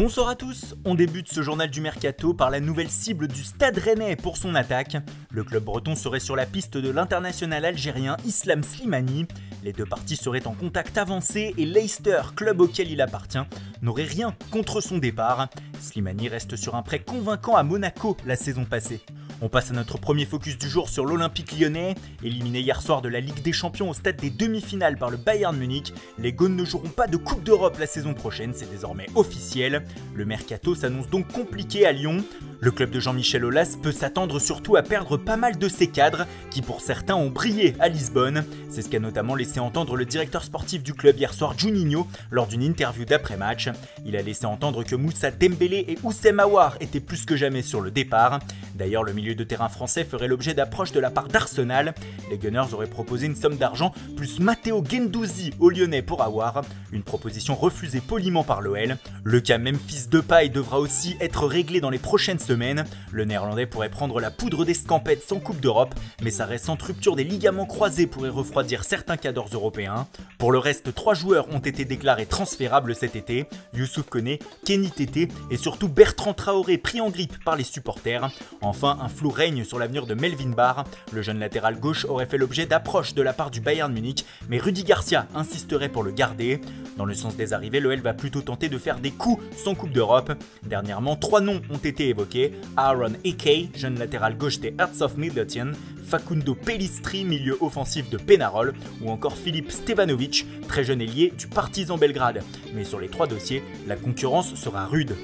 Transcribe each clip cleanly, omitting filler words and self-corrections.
Bonsoir à tous, on débute ce journal du Mercato par la nouvelle cible du Stade Rennais pour son attaque. Le club breton serait sur la piste de l'international algérien Islam Slimani. Les deux parties seraient en contact avancé et Leicester, club auquel il appartient, n'aurait rien contre son départ. Slimani reste sur un prêt convaincant à Monaco la saison passée. On passe à notre premier focus du jour sur l'Olympique lyonnais. Éliminé hier soir de la Ligue des Champions au stade des demi-finales par le Bayern Munich, les Gaunes ne joueront pas de Coupe d'Europe la saison prochaine, c'est désormais officiel. Le mercato s'annonce donc compliqué à Lyon. Le club de Jean-Michel Aulas peut s'attendre surtout à perdre pas mal de ses cadres, qui pour certains ont brillé à Lisbonne. C'est ce qu'a notamment laissé entendre le directeur sportif du club hier soir, Juninho, lors d'une interview d'après-match. Il a laissé entendre que Moussa Dembélé et Oussem Aouar étaient plus que jamais sur le départ. D'ailleurs, le milieu de terrain français ferait l'objet d'approches de la part d'Arsenal. Les Gunners auraient proposé une somme d'argent plus Matteo Guendouzi aux Lyonnais pour Aouar, une proposition refusée poliment par l'OL. Le cas Memphis Depay devra aussi être réglé dans les prochaines semaines. Le néerlandais pourrait prendre la poudre d'escampette sans Coupe d'Europe, mais sa récente rupture des ligaments croisés pourrait refroidir certains cadors européens. Pour le reste, 3 joueurs ont été déclarés transférables cet été, Youssouf Koné, Kenny Tété et surtout Bertrand Traoré pris en grippe par les supporters. Enfin, un flou règne sur l'avenir de Melvin Barr. Le jeune latéral gauche aurait fait l'objet d'approches de la part du Bayern Munich, mais Rudy Garcia insisterait pour le garder. Dans le sens des arrivées, l'OL va plutôt tenter de faire des coups sans Coupe d'Europe. Dernièrement, 3 noms ont été évoqués. Aaron Eke, jeune latéral gauche des Hearts of Midlothian, Facundo Pellistri, milieu offensif de Pénarol, ou encore Filip Stevanovic, très jeune ailier du Partizan Belgrade. Mais sur les 3 dossiers, la concurrence sera rude.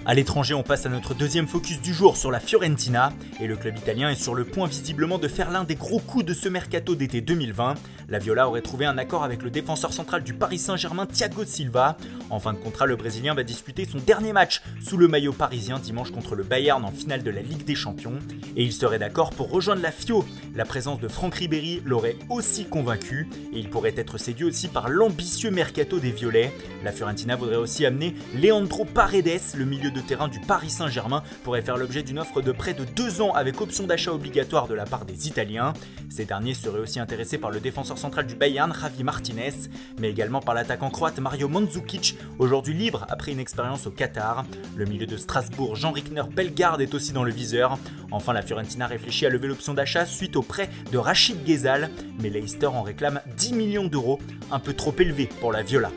A l'étranger, on passe à notre deuxième focus du jour sur la Fiorentina, et le club italien est sur le point visiblement de faire l'un des gros coups de ce mercato d'été 2020. La Viola aurait trouvé un accord avec le défenseur central du Paris Saint-Germain, Thiago Silva. En fin de contrat, le Brésilien va disputer son dernier match sous le maillot parisien dimanche contre le Bayern en finale de la Ligue des Champions, et il serait d'accord pour rejoindre la Fio. La présence de Franck Ribéry l'aurait aussi convaincu, et il pourrait être séduit aussi par l'ambitieux mercato des Violets. La Fiorentina voudrait aussi amener Leandro Paredes, le milieu de terrain du Paris Saint-Germain, pourrait faire l'objet d'une offre de près de 2 ans avec option d'achat obligatoire de la part des Italiens. Ces derniers seraient aussi intéressés par le défenseur central du Bayern, Javi Martinez, mais également par l'attaquant croate Mario Mandzukic, aujourd'hui libre après une expérience au Qatar. Le milieu de Strasbourg, Jean Rickner Bellegarde, est aussi dans le viseur. Enfin, la Fiorentina réfléchit à lever l'option d'achat suite au prêt de Rachid Ghezal, mais Leicester en réclame 10 millions d'euros, un peu trop élevé pour la Viola.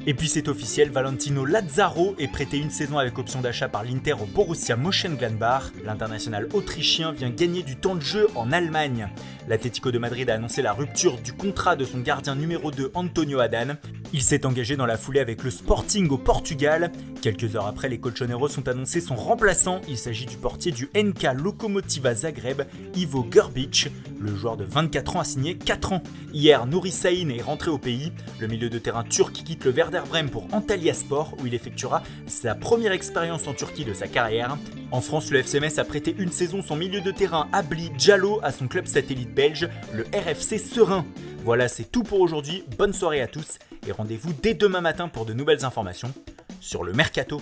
Et puis c'est officiel, Valentino Lazzaro est prêté une saison avec option d'achat par l'Inter au Borussia Mönchengladbach. L'international autrichien vient gagner du temps de jeu en Allemagne. L'Atlético de Madrid a annoncé la rupture du contrat de son gardien numéro 2 Antonio Adan. Il s'est engagé dans la foulée avec le Sporting au Portugal. Quelques heures après, les colchoneros ont annoncé son remplaçant. Il s'agit du portier du NK Lokomotiva Zagreb, Ivo Grbić. Le joueur de 24 ans a signé 4 ans. Hier, Nuri Sahin est rentré au pays. Le milieu de terrain turc quitte le Werder Brême pour Antalyaspor, où il effectuera sa première expérience en Turquie de sa carrière. En France, le FC Metz a prêté une saison son milieu de terrain Abli Diallo à son club satellite belge, le RFC Serein. Voilà, c'est tout pour aujourd'hui. Bonne soirée à tous et rendez-vous dès demain matin pour de nouvelles informations sur le Mercato.